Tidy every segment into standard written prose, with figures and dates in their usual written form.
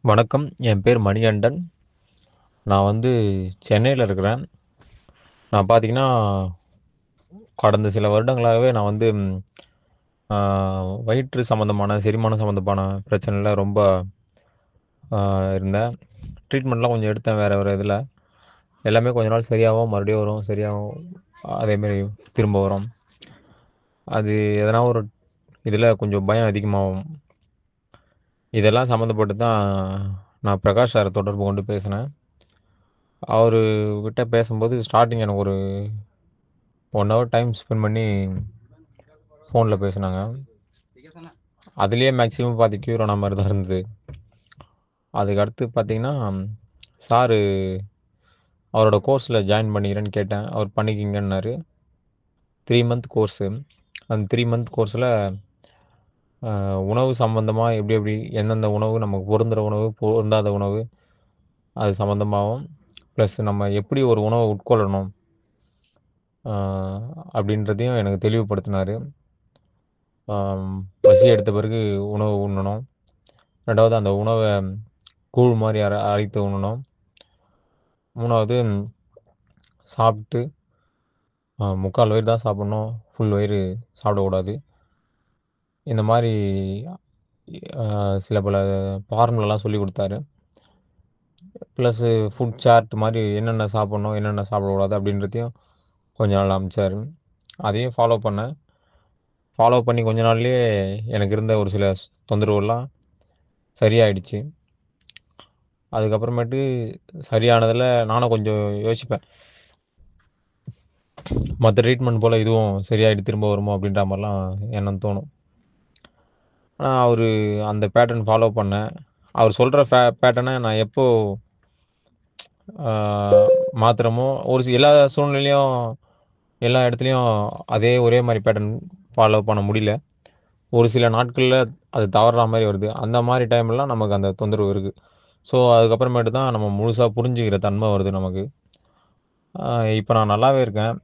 வணக்கம். என் பேர் மணிகண்டன். நான் சென்னையில இருக்கிறேன். நான் பார்த்தீங்கன்னா, கடந்த சில வருடங்களாகவே நான் ஆ வயிற்று சம்மந்தமான, செரிமானம் சம்மந்தமான பிரச்சனையில ரொம்ப ஆ இருந்தேன். ட்ரீட்மெண்ட்லாம் கொஞ்சம் எடுத்தேன் வேற வேற இதில. எல்லாமே கொஞ்ச நாள் சரியாவும், மறுபடியும் வரும், சரியாகும். அதேமாரி திரும்ப வரும். அது எதனா ஒரு இதில கொஞ்சம் பயம் அதிகமாகும். இதெல்லாம் சம்மந்தப்பட்டு தான் நான் பிரகாஷ் சார தொடர்பு கொண்டு பேசினேன். அவரு கிட்ட பேசும்போது ஸ்டார்ட்டிங் எனக்கு ஒரு 1 ஹவர் டைம் ஸ்பெண்ட் பண்ணி ஃபோன்ல பேசுனாங்க. அதிலேயே மேக்ஸிமம் பாதி கியூர் ஆன மாரி தான் இருந்தது. அதுக்கு அடுத்து பார்த்தீங்கன்னா, சாரு அவரோட கோர்ஸ்ல ஜாயின் பண்ணிக்கிறேன்னு கேட்டேன். அவர் பண்ணிக்கிங்கன்னாரு. 3 மந்த் கோர்ஸு. அந்த 3 மந்த் கோர்ஸ்ல உணவு சம்மந்தமா எப்படி எப்படி எந்தெந்த உணவு நமக்கு பொருந்துற உணவு, பொருந்தாத உணவு அது சம்மந்தமாவும், ப்ளஸ் நம்ம எப்படி ஒரு உணவ உட்கொள்ளணும், அ அப்படின்றதையும் எனக்கு தெளிவுபடுத்தினாரு. ஆம், பசி எடுத்த பிறகு உணவு உண்ணணும். 2வது அந்த உணவ கூழ் மாரி அரைத்து உண்ணணும். 3வது சாப்ட்டு 3/4 வயிறு தான் சாப்பிடணும். ஃபுல் வயிறு சாப்பிடக்கூடாது. இந்த மாரி அ சில பல ஃபார்முலாலாம் சொல்லிக் குடுத்தாரு. ப்ளஸ்ஸு ஃபுட் சார்ட் மாரி என்னென்ன சாப்பிடணும், என்னென்ன சாப்பிடக்கூடாது அப்படின்றதையும் கொஞ்ச நாள் அனுப்பிச்சாரு. அதையும் ஃபாலோ பண்ணேன். ஃபாலோ பண்ணி கொஞ்ச நாள்லயே எனக்கு இருந்த ஒரு சில தொந்தரவுலாம் சரியாயிடுச்சு. அதுக்கப்புறமேட்டு சரியானதில நானும் கொஞ்சம் யோசிப்பேன். மத்த ட்ரீட்மெண்ட் போல இதுவும் சரியாயிட்டு திரும்ப வருமோ அப்படின்ற மாரிலாம் எண்ணம் தோணும். ஆனா அவரு அந்த பேட்டர்ன் ஃபாலோ பண்ணேன். அவர் சொல்ற பேட்டர்ன நான் எப்போ ஆ மாத்துறோமோ, ஒரு எல்லா சூழ்நிலையும், எல்லா இடத்துலயும் அதே ஒரே மாரி பேட்டர்ன் ஃபாலோ பண்ண முடியல. ஒரு சில நாட்கள்ல அது தவறுற மாரி வருது. அந்த மாரி டைம்லலாம் நமக்கு அந்த தொந்தரவு இருக்கு. ஸோ, அதுக்கப்புறமேட்டு தான் நம்ம முழுசா புரிஞ்சுக்கிற தன்மை வருது நமக்கு. ஆ இப்ப நான் நல்லாவே இருக்கேன்.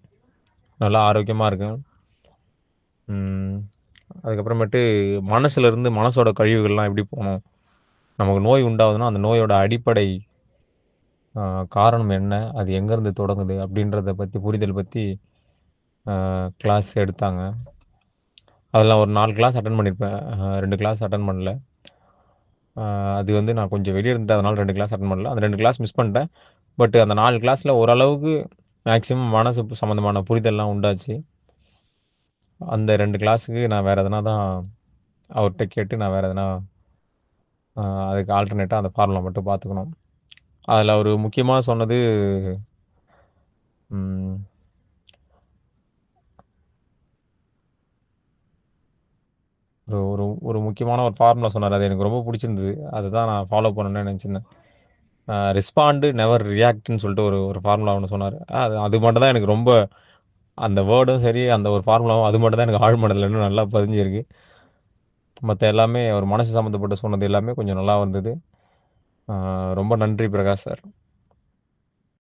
நல்லா ஆரோக்கியமா இருக்கேன். ம். அதுக்கப்புறமேட்டு மனசுலருந்து மனசோட கழிவுகள்லாம் எப்படி போணும்? நமக்கு நோய் உண்டாகுதுன்னா, அந்த நோயோட அடிப்படை அ காரணம் என்ன? அது எங்கேருந்து தொடங்குது? அப்படின்றத பத்தி புரிதல் பத்தி கிளாஸ் எடுத்தாங்க. அதில ஒரு 4 கிளாஸ் அட்டெண்ட் பண்ணியிருப்பேன். 2 கிளாஸ் அட்டெண்ட் பண்ணல. அ அது நான் கொஞ்சம் வெளிய இருந்துட்டேன். அதனால 2 கிளாஸ் அட்டெண்ட் பண்ணல. அந்த 2 கிளாஸ் மிஸ் பண்ணிட்டேன். பட் அந்த 4 கிளாஸ்ல ஓரளவுக்கு மேக்ஸிமம் மனசு சம்மந்தமான புரிதல்லாம் உண்டாச்சு. அந்த 2 கிளாஸுக்கு நான் வேற எதனா தான் அவர்ட்ட கேட்டு நான் வேற எதனா அ அதுக்கு ஆல்டர்னேட்டா அந்த ஃபார்முலா மட்டும் பார்த்துக்கணும். அதில அவரு முக்கியமா சொன்னது, ம் ஒரு ஒரு ஒரு முக்கியமான ஒரு ஃபார்முலா சொன்னாரு. அது எனக்கு ரொம்ப புடிச்சிருந்தது. அதுதான் நான் ஃபாலோ பண்ணணும்னு நெனச்சிருந்தேன். ரெஸ்பாண்ட் நெவர் ரியாக்ட்ன்னு சொல்லிட்டு ஒரு ஒரு ஃபார்முலா ஒண்ணு சொன்னாரு. அது அது மட்டும் தான் எனக்கு ரொம்ப அந்த வேர்டும் சரி, அந்த ஒரு ஃபார்முலாவும் அது மட்டும் தான் எனக்கு ஆழ் மனதில இன்னும் நல்லா பதிஞ்சிருக்கு. மத்த எல்லாமே அவர் மனசு சம்மந்தப்பட்டு சொன்னது எல்லாமே கொஞ்சம் நல்லா வந்தது. ரொம்ப நன்றி பிரகாஷ் சார்.